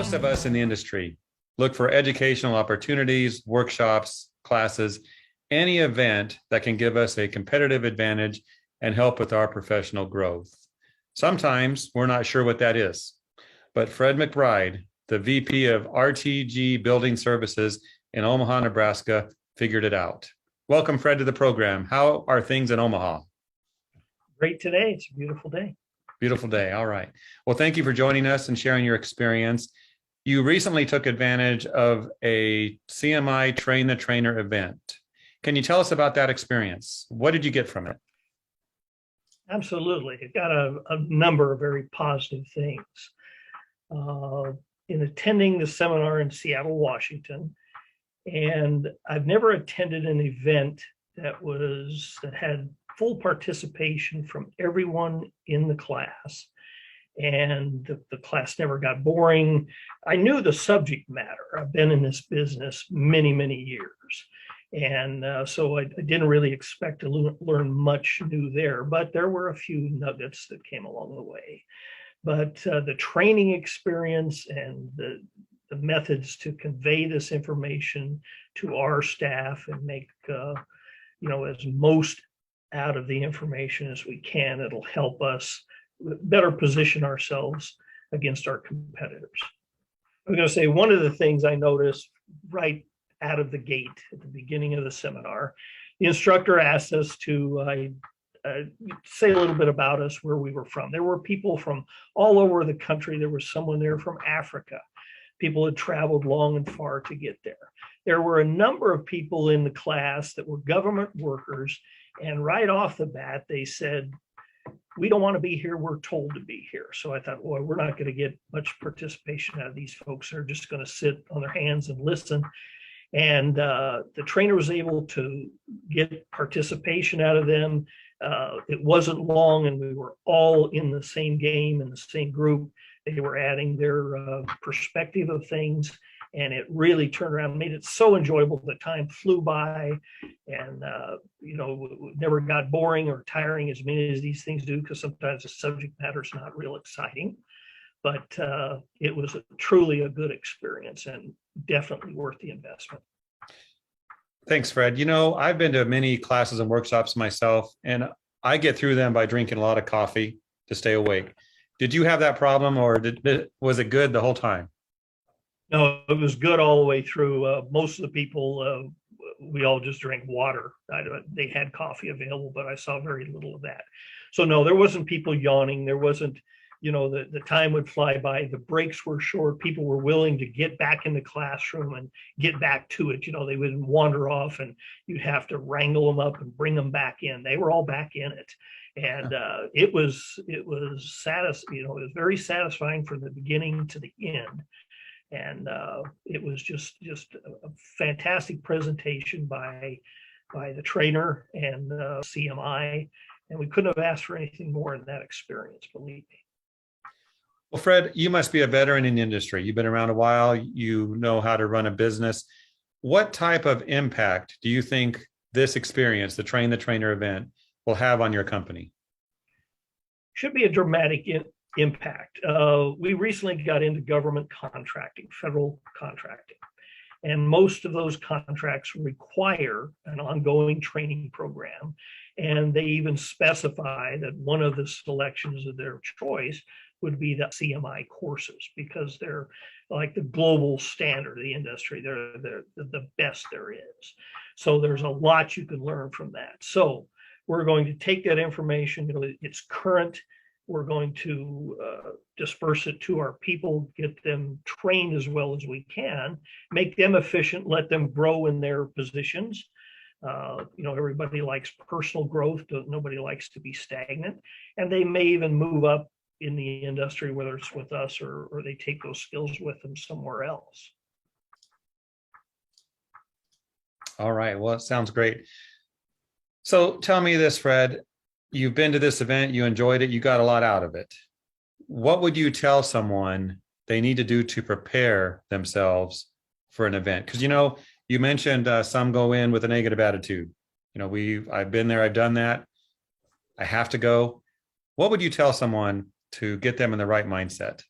Most of us in the industry look for educational opportunities, workshops, classes, any event that can give us a competitive advantage and help with our professional growth. Sometimes we're not sure what that is, but Fred McBride, the VP of RTG Building Services in Omaha, Nebraska, figured it out. Welcome, Fred, to the program. How are things in Omaha? Great today. It's a beautiful day. Beautiful day. All right. Well, thank you for joining us and sharing your experience. You recently took advantage of a CMI Train the Trainer event. Can you tell us about that experience? What did you get from it? Absolutely. It got a number of very positive things. In attending the seminar in Seattle, Washington, and I've never attended an event that had full participation from everyone in the class, and the class never got boring. I knew the subject matter. I've been in this business many, many years, and so I didn't really expect to learn much new there, but there were a few nuggets that came along the way. But the training experience and the methods to convey this information to our staff and make as most out of the information as we can, it'll help us better position ourselves against our competitors. I'm going to say one of the things I noticed right out of the gate at the beginning of the seminar, the instructor asked us to say a little bit about us, where we were from. There were people from all over the country. There was someone there from Africa. People had traveled long and far to get there. There were a number of people in the class that were government workers, and right off the bat, they said, "We don't want to be here, we're told to be here." So I thought, well, we're not going to get much participation out of these folks. They're just going to sit on their hands and listen. And the trainer was able to get participation out of them. It wasn't long, and we were all in the same game, in the same group. They were adding their perspective of things, and it really turned around and made it so enjoyable. The time flew by, and never got boring or tiring as many as these things do, because sometimes the subject matter is not real exciting. But it was truly a good experience and definitely worth the investment. Thanks, Fred. I've been to many classes and workshops myself, and I get through them by drinking a lot of coffee to stay awake. Did you have that problem, or was it good the whole time? No, it was good all the way through. Most of the people, we all just drank water. They had coffee available, but I saw very little of that. So no, there wasn't people yawning. There wasn't, the time would fly by. The breaks were short. People were willing to get back in the classroom and get back to it. They wouldn't wander off, and you'd have to wrangle them up and bring them back in. They were all back in it. And it was it was very satisfying from the beginning to the end. And it was just a fantastic presentation by the trainer and CMI, and we couldn't have asked for anything more in that experience, believe me. Well, Fred, you must be a veteran in the industry. You've been around a while. You know how to run a business. What type of impact do you think this experience, the Train the Trainer event, will have on your company? Should be a dramatic impact. We recently got into government contracting, federal contracting, and most of those contracts require an ongoing training program. And they even specify that one of the selections of their choice would be the CMI courses, because they're like the global standard of the industry. They're the best there is. So there's a lot you can learn from that. So we're going to take that information, it's current. We're going to disperse it to our people, get them trained as well as we can, make them efficient, let them grow in their positions. Everybody likes personal growth. Nobody likes to be stagnant. And they may even move up in the industry, whether it's with us or they take those skills with them somewhere else. All right. Well, it sounds great. So tell me this, Fred. You've been to this event, you enjoyed it, you got a lot out of it. What would you tell someone they need to do to prepare themselves for an event? Because, you mentioned some go in with a negative attitude. I've been there, I've done that. I have to go. What would you tell someone to get them in the right mindset?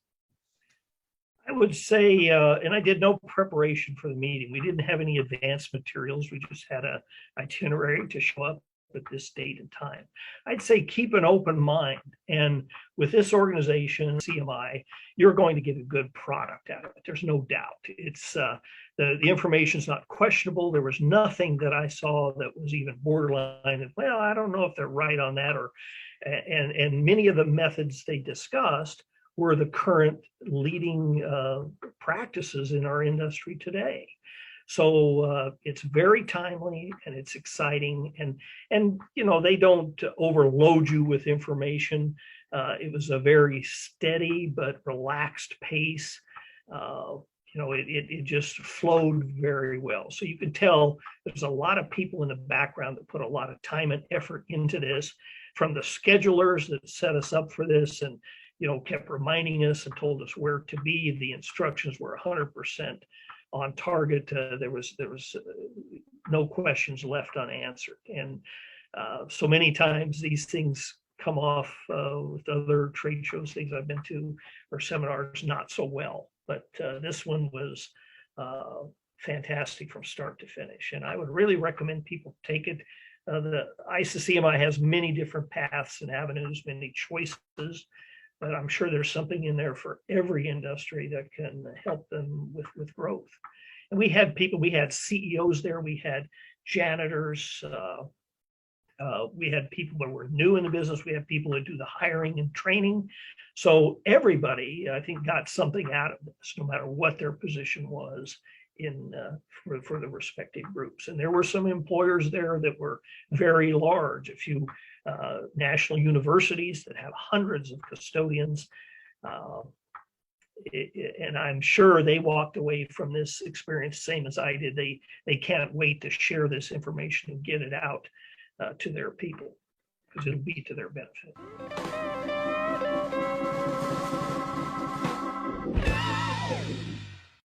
I would say, and I did no preparation for the meeting. We didn't have any advanced materials. We just had a itinerary to show up at this date and time. I'd say keep an open mind. And with this organization, CMI, you're going to get a good product out of it. There's no doubt. It's the information is not questionable. There was nothing that I saw that was even borderline. Well, I don't know if they're right on that, or and many of the methods they discussed were the current leading practices in our industry today. So it's very timely and it's exciting, and you know, they don't overload you with information. It was a very steady but relaxed pace. You know, it just flowed very well. So you could tell there's a lot of people in the background that put a lot of time and effort into this, from the schedulers that set us up for this and, you know, kept reminding us and told us where to be. The instructions were 100% on target. There was no questions left unanswered. And so many times these things come off with other trade shows, things I've been to, or seminars, not so well. But this one was fantastic from start to finish. And I would really recommend people take it. The ISA-CMI has many different paths and avenues, many choices, but I'm sure there's something in there for every industry that can help them with growth. And we had people, we had CEOs there, we had janitors, we had people that were new in the business, we had people that do the hiring and training. So everybody, I think, got something out of this, no matter what their position was in for the respective groups. And there were some employers there that were very large, a few national universities that have hundreds of custodians. And I'm sure they walked away from this experience same as I did. They can't wait to share this information and get it out to their people, because it'll be to their benefit.